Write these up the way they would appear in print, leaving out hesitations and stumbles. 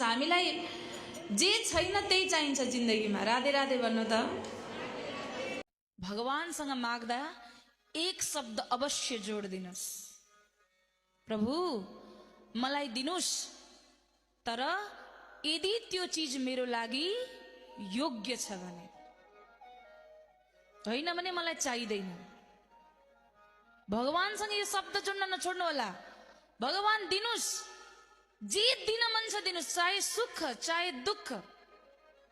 हामीलाई जे छैन त्यही चाहिन्छ जिन्दगीमा। राधे राधे भन्नु त। भगवानसँग माग्दा एक शब्द अवश्य जोडिदिनुस्, प्रभु मलाई दिनुस्, तर यदि त्यो चीज मेरो लागि योग्य छ भने, होइन भने मलाई चाहिँदैन। भगवानसँग यो शब्द जोड्न नछोड्नु होला। भगवान दिनुस्, जे दिन मन छ दिनुस्, चाहे सुख चाहे दुःख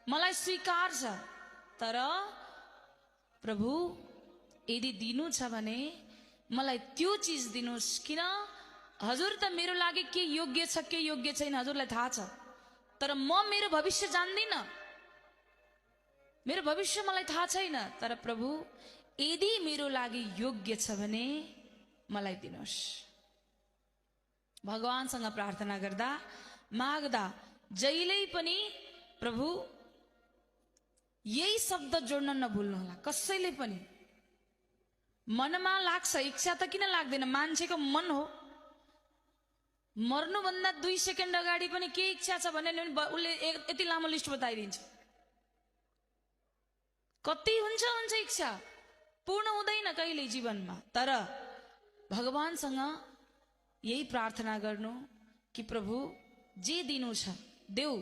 मलाई स्वीकार छ, तर प्रभु यदि दिनु छ भने मलाई त्यो चीज दिनुस्। किन? हजुर त मेरो लागि के योग्य छ के योग्य छैन हजुरलाई थाहा छ, तर म मेरो भविष्य जान्दिन, मेरो भविष्य मलाई थाहा छैन। तर प्रभु यदि मेरो लागि योग्य छ भने मलाई दिनुस्। भगवानसँग प्रार्थना गर्दा माग्दा जहिल्यै पनि प्रभु यही शब्द जोड्न नभुल्नु होला। कसैले पनि मनमा लाग्छ, इच्छा त किन लाग्दैन, मान्छेको मन हो। मर्नुभन्दा 2 सेकेन्ड अगाडि पनि के इच्छा छ भने उसले यति लामो लिस्ट बताइदिन्छ। कति हुन्छ इच्छा, पूर्ण हुँदैन कहिले जीवनमा। तर भगवानसँग यही प्रार्थना गर्नु कि प्रभु जे दिनु छ देऊ,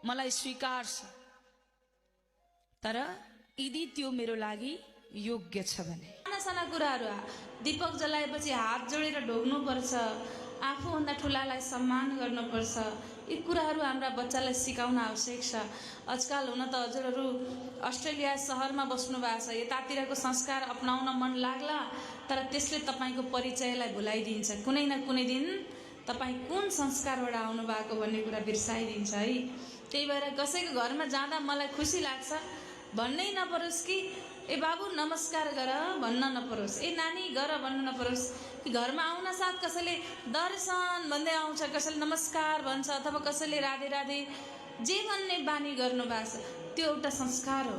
मलाई स्वीकार छ, तर यदि त्यो मेरो लागि योग्य छ भने। साना साना कुराहरू दीपक जलाएपछि हात जोडेर ढोग्नुपर्छ, आफूभन्दा ठुलालाई सम्मान गर्नुपर्छ। यी कुराहरू हाम्रा बच्चालाई सिकाउन आवश्यक छ। आजकल हुन त हजुरहरू अस्ट्रेलिया सहरमा बस्नु भएको छ, यतातिरको संस्कार अपनाउन मन लाग्ला, तर त्यसले तपाईँको परिचयलाई भुलाइदिन्छ। कुनै न कुनै दिन तपाईँ कुन संस्कारबाट आउनु भएको भन्ने कुरा बिर्साइदिन्छ है। त्यही भएर कसैको घरमा जाँदा मलाई खुसी लाग्छ भन्नै नपरोस् कि ए बाबु नमस्कार गर भन्न नपरोस्, ए नानी गर भन्न नपरोस्। कि घरमा आउन साथ कसैले दर्शन भन्दै आउँछ, कसैले नमस्कार भन्छ, अथवा कसैले राधे राधे जे भन्ने बानी गर्नु भएको छ, त्यो एउटा संस्कार हो।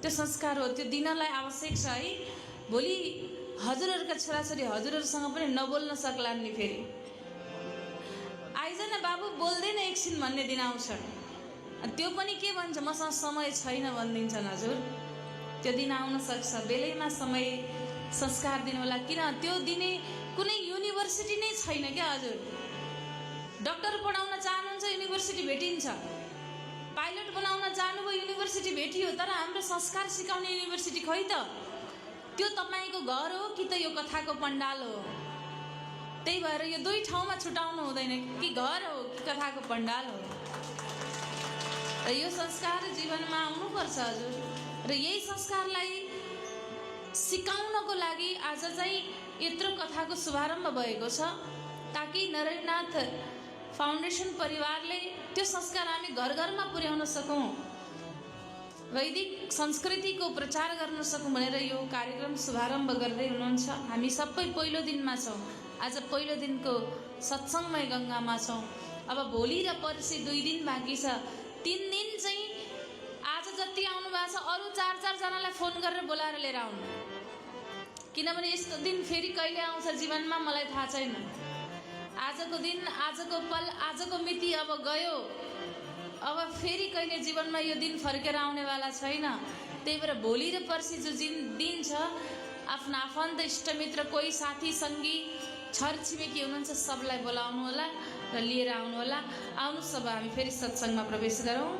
त्यो संस्कार हो, त्यो दिनलाई आवश्यक छ है। भोलि हजुरहरूका छोराछोरी हजुरहरूसँग पनि नबोल्न सक्लान् नि, फेरि आइज न बाबु बोल्दैन एकछिन भन्ने दिन आउँछ। त्यो पनि के भन्छ, मसँग समय छैन भनिदिन्छन् हजुर। त्यो दिन आउन सक्छ, बेलैमा समय संस्कार दिनु होला। किन त्यो दिने कुनै युनिभर्सिटी नै छैन क्या हजुर। डक्टर पढाउन चाहनुहुन्छ युनिभर्सिटी भेटिन्छ, पाइलट बनाउन चाहनुभयो युनिभर्सिटी भेटियो, तर हाम्रो संस्कार सिकाउने युनिभर्सिटी खै त? त्यो तपाईँको घर हो कि त यो कथाको पण्डाल हो? त्यही भएर यो 2 ठाउँमा छुटाउनु हुँदैन कि घर हो कि कथाको पण्डाल हो। र यो संस्कार जीवनमा आउनुपर्छ हजुर। र यही संस्कारलाई सिकाउनको लागि आज चाहिँ यत्रो कथाको शुभारम्भ भएको छ, ताकि नरनाथ फाउन्डेसन परिवारले त्यो संस्कार हामी घर घरमा पुर्याउन सकौँ, वैदिक संस्कृतिको प्रचार गर्न सकौँ भनेर यो कार्यक्रम शुभारम्भ गर्दै हुनुहुन्छ। हामी सबै पहिलो दिनमा छौँ, आज पहिलो दिनको सत्सङ्गमय गङ्गामा छौँ। अब भोलि र पर्सि 2 दिन बाँकी छ। 3 दिन चाहिँ आज जति आउनु भएको छ अरू 4-4 जनालाई फोन गरेर बोलाएर लिएर आउनु, किनभने यस्तो दिन फेरि कहिले आउँछ जीवनमा मलाई थाहा छैन। आजको दिन, आजको पल, आजको मिति अब गयो, अब फेरि कहिले जीवनमा यो दिन फर्केर आउनेवाला छैन। त्यही भएर भोलि र पर्सि जो दिन छ, आफ्ना आफन्त इष्टमित्र कोही साथी सङ्गी छरछिमेकी हुनुहुन्छ सबलाई बोलाउनु होला र लिएर आउनु होला। आउनु सब हामी फेरि सत्सङ्गमा प्रवेश गरौँ।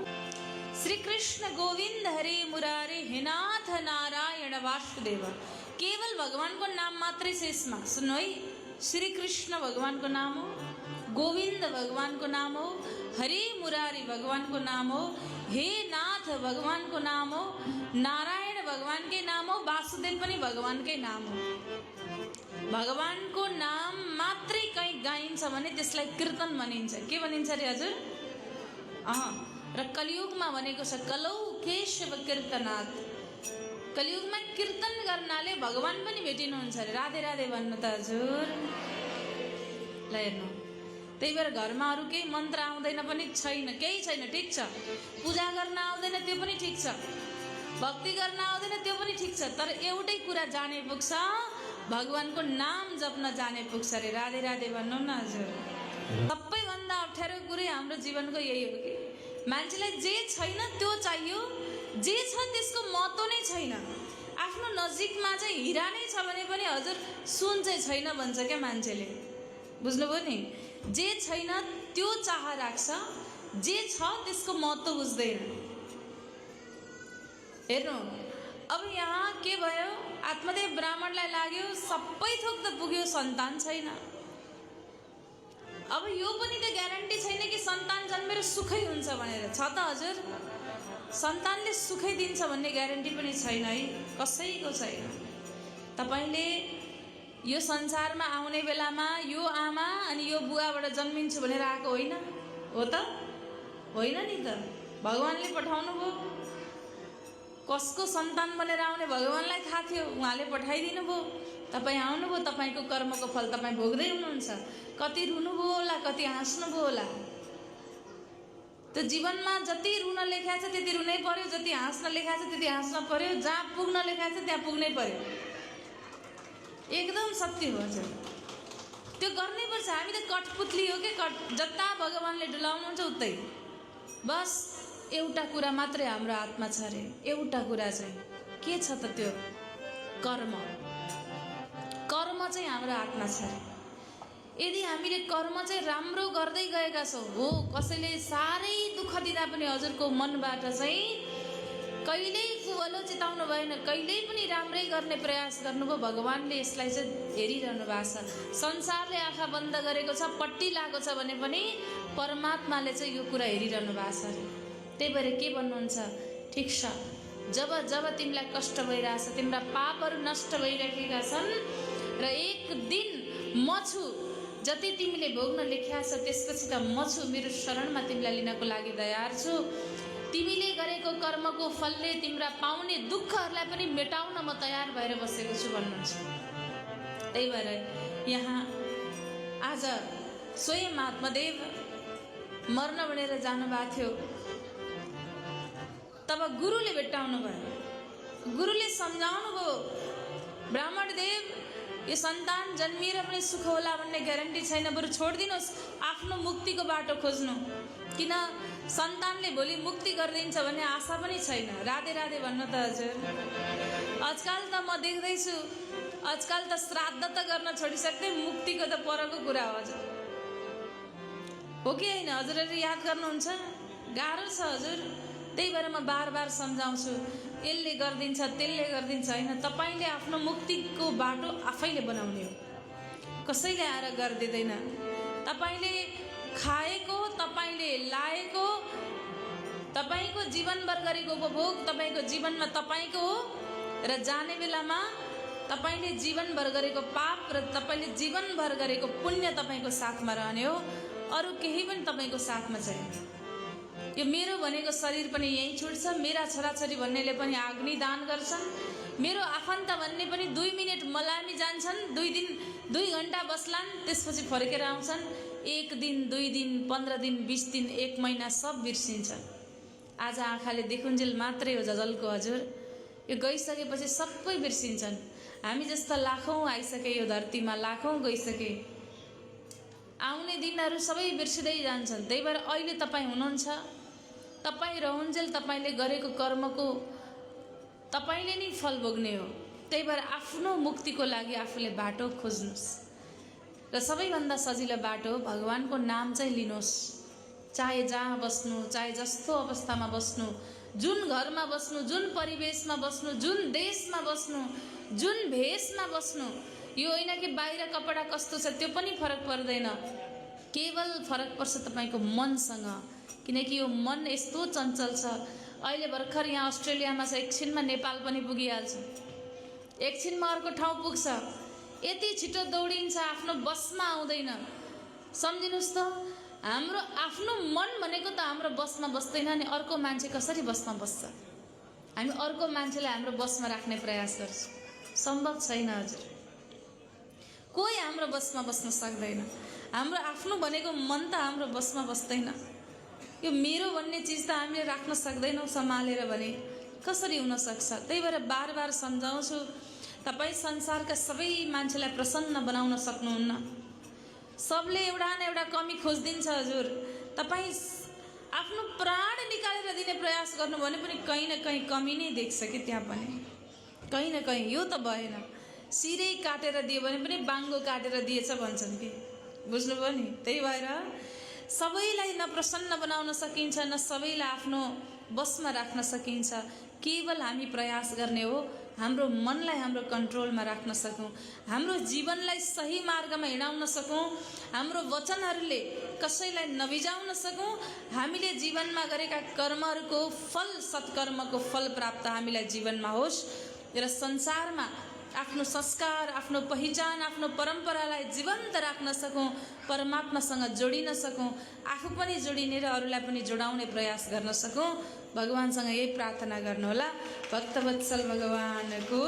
श्री कृष्ण गोविन्द हरे मुरारे हे नाथ नारायण वासुदेव। केवल भगवानको नाम मात्रै छ यसमा, सुन्नु है। श्री कृष्ण भगवानको नाम हो, गोविन्द भगवानको नाम हो, हरे मुरारी भगवानको नाम हो, हे नाथ भगवानको नाम हो, नारायण भगवानकै नाम हो, वासुदेव पनि भगवानकै नाम हो। भगवानको नाम मात्रै कहीँ गाइन्छ भने त्यसलाई कीर्तन भनिन्छ। के भनिन्छ अरे हजुर? र कलियुगमा भनेको छ कलौ केशव कीर्तनाथ। कलियुगमा कीर्तन गर्नाले भगवान पनि भेटिनुहुन्छ अरे। राधे राधे भन्नु त हजुर। ल हेर्नु, त्यही भएर घरमा अरू केही मन्त्र आउँदैन पनि छैन, केही छैन, ठिक छ। पूजा गर्न आउँदैन त्यो पनि ठिक छ, भक्ति गर्न आउँदैन त्यो पनि ठिक छ, तर एउटै कुरा जाने पुग्छ, भगवानको नाम जप्न जाने पुग्छ अरे। राधे राधे भन्नु न हजुर। सबैभन्दा अप्ठ्यारो कुरै हाम्रो जीवनको यही हो कि मान्छेलाई जे छैन त्यो चाहियो, जे छ त्यसको महत्त्व नै छैन। आफ्नो नजिकमा चाहिँ हिरा नै छ भने पनि हजुर सुन चाहिँ छैन भन्छ क्या मान्छेले, बुझ्नुभयो नि। जे छैन त्यो चाह राख्छ, जे छ त्यसको महत्त्व बुझ्दैन। हेर्नु अब यहाँ के भयो, आत्मदेव ब्राह्मणलाई लाग्यो सबै थोक त पुग्यो, सन्तान छैन। अब यो पनि त ग्यारेन्टी छैन कि सन्तान जन्मेर सुखै हुन्छ भनेर, छ त हजुर? सन्तानले सुखै दिन्छ भन्ने ग्यारेन्टी पनि छैन है, कसैको छैन। तपाईँले यो संसारमा आउने बेलामा यो आमा अनि यो बुवाबाट जन्मिन्छु भनेर आएको होइन, हो त? होइन नि त, भगवान्ले पठाउनु भयो। कसको सन्तान बनेर आउने भगवान्लाई थाहा थियो, उहाँले पठाइदिनु भयो। तपाईँ आउनुभयो, तपाईँको कर्मको फल तपाईँ भोग्दै हुनुहुन्छ। कति रुनुभयो होला, कति हाँस्नुभयो होला। त्यो जीवनमा जति रुन लेखाएको छ त्यति रुनै पर्यो, जति हाँस्न लेखाएको छ त्यति हाँस्न पर्यो, जहाँ पुग्न लेखाएको छ त्यहाँ पुग्नै पर्यो। एकदम सत्य हो हजुर, त्यो गर्नै पर्छ। हामी त कठपुतली हो कि जता भगवान्ले डुलाउनुहुन्छ उतै। बस एउटा कुरा मात्रै हाम्रो हातमा छ अरे, एउटा कुरा चाहिँ के छ त त्यो कर्म। कर्म चाहिँ हाम्रो हातमा छ अरे। यदि हामीले कर्म चाहिँ राम्रो गर्दै गएका छौँ, हो कसैले साह्रै दुःख दिँदा पनि हजुरको मनबाट चाहिँ कहिल्यै कुवलो चिताउनु भएन, कहिल्यै पनि राम्रै गर्ने प्रयास गर्नुभयो, भगवान्ले यसलाई चाहिँ हेरिरहनु भएको छ। संसारले आँखा बन्द गरेको छ, पट्टी लागेको छ भने पनि परमात्माले चाहिँ यो कुरा हेरिरहनु भएको छ अरे। त्यही भएर के भन्नुहुन्छ, ठिक छ, जब जब तिमीलाई कष्ट भइरहेछ, तिम्रा पापहरू नष्ट भइरहेका छन् र एक दिन म छु, जति तिमीले भोग्न लेख्या छ त्यसपछि त म छु, मेरो शरणमा तिमीलाई लिनको लागि तयार छु। तिमीले गरेको कर्मको फलले तिम्रा पाउने दुःखहरूलाई पनि मेटाउन म तयार भएर बसेको छु भन्नुहुन्छ। त्यही भएर यहाँ आज स्वयं आत्मदेव मर्न भनेर जानुभएको थियो, तब गुरुले भेट्टाउनु भयो। गुरुले सम्झाउनु भयो, ब्राह्मण देव यो सन्तान जन्मिएर पनि सुख होला भन्ने ग्यारेन्टी छैन, बरु छोडिदिनुहोस् आफ्नो मुक्तिको बाटो खोज्नु। किन सन्तानले भोलि मुक्ति गरिदिन्छ भन्ने आशा पनि छैन। राधे राधे भन्नु त हजुर। आजकल त म देख्दैछु, आजकल त श्राद्ध त गर्न छोडिसक्दै, मुक्तिको त परको कुरा हो हजुर, हो कि होइन? हजुरहरू याद गर्नुहुन्छ, गाह्रो छ हजुर। त्यही भएर म बार बार सम्झाउँछु, यसले गरिदिन्छ त्यसले गरिदिन्छ होइन, तपाईँले आफ्नो मुक्तिको बाटो आफैले बनाउने हो, कसैले आएर गरिदिँदैन। तपाईँले खाएको, तपाईँले लाएको, तपाईँको जीवनभर गरेको उपभोग तपाईँको जीवनमा तपाईँको हो र जाने बेलामा तपाईँले जीवनभर गरेको पाप र तपाईँले जीवनभर गरेको पुण्य तपाईँको साथमा रहने हो, अरू केही पनि तपाईँको साथमा छैन। यो मेरो भनेको शरीर पनि यहीँ छुट्छ, मेरा छोराछोरी भन्नेले पनि अग्नि दान गर्छन्, मेरो आफन्त भन्ने पनि 2 मिनट मलामी जान्छन्, 2 घन्टा बस्लान्, त्यसपछि फर्केर आउँछन्। 1 दिन, 2 दिन, 15 दिन, 20 दिन, 1 महिना सब बिर्सिन्छ। आज आँखाले देखुन्जेल मात्रै हो जजलको हजुर, यो गइसकेपछि सबै बिर्सिन्छन्। हामी जस्ता लाखौँ आइसके यो धरतीमा, लाखौँ गइसके, आउने दिनहरू सबै बिर्सिँदै जान्छन्। त्यही भएर अहिले तपाईँ हुनुहुन्छ, तपाईँ रहुन्जेल तपाईँले गरेको कर्मको तपाईँले नै फल भोग्ने हो। त्यही भएर आफ्नो मुक्तिको लागि आफूले बाटो खोज्नुहोस् र सबैभन्दा सजिलो बाटो भगवानको नाम चाहिँ लिनुहोस्। चाहे जहाँ बस्नु, चाहे जस्तो अवस्थामा बस्नु, जुन घरमा बस्नु, जुन परिवेशमा बस्नु, जुन देशमा बस्नु, जुन भेषमा बस्नु, यो होइन कि बाहिर कपडा कस्तो छ त्यो पनि फरक पर्दैन। केवल फरक पर्छ तपाईँको मनसँग, किनकि यो मन यस्तो चञ्चल छ। अहिले भर्खर यहाँ अस्ट्रेलियामा छ, एकछिनमा नेपाल पनि पुगिहाल्छ, एकछिनमा अर्को ठाउँ पुग्छ, यति छिटो दौडिन्छ, आफ्नो बसमा आउँदैन। सम्झिनुहोस् त, हाम्रो आफ्नो मन भनेको त हाम्रो बसमा बस्दैन नि, अर्को मान्छे कसरी बसमा बस्छ? हामी अर्को मान्छेलाई हाम्रो बसमा राख्ने प्रयास गर्छौँ, सम्भव छैन हजुर। कोही हाम्रो बसमा बस्न सक्दैन। हाम्रो आफ्नो भनेको मन त हाम्रो बसमा बस्दैन। यो मेरो भन्ने चिज त हामीले राख्न सक्दैनौँ सम्हालेर भने कसरी हुन सक्छ? त्यही भएर बार बार सम्झाउँछु, तपाईँ संसारका सबै मान्छेलाई प्रसन्न बनाउन सक्नुहुन्न, सबले एउटा न एउटा कमी खोजिदिन्छ हजुर। तपाईँ आफ्नो प्राण निकालेर दिने प्रयास गर्नु भने पनि कहीँ न कहीँ कमी नै देख्छ कि त्यहाँ पनि कहीँ न कहीँ। यो त भएन, सिरै काटेर दियो भने पनि बाङ्गो काटेर दिएछ भन्छन् कि, बुझ्नुभयो नि। त्यही भएर सबैलाई न प्रसन्न बनाउन सकिन्छ, न सबैलाई आफ्नो बसमा राख्न सकिन्छ। केवल हामी प्रयास गर्ने हो हाम्रो मनलाई हाम्रो कन्ट्रोलमा राख्न सकौँ, हाम्रो जीवनलाई सही मार्गमा हिँडाउन सकौँ, हाम्रो वचनहरूले कसैलाई नबिजाउन सकौँ, हामीले जीवनमा गरेका कर्महरूको फल, सत्कर्मको फल प्राप्त हामीलाई जीवनमा होस् र संसारमा आफ्नो संस्कार, आफ्नो पहिचान, आफ्नो परम्परालाई जीवन्त राख्न सकौँ, परमात्मासँग जोडिन सकौँ, आफू पनि जोडिने र अरूलाई पनि जोडाउने प्रयास गर्न सकौँ। भगवानसँग यही प्रार्थना गर्नुहोला। भक्तवत्सल भगवानको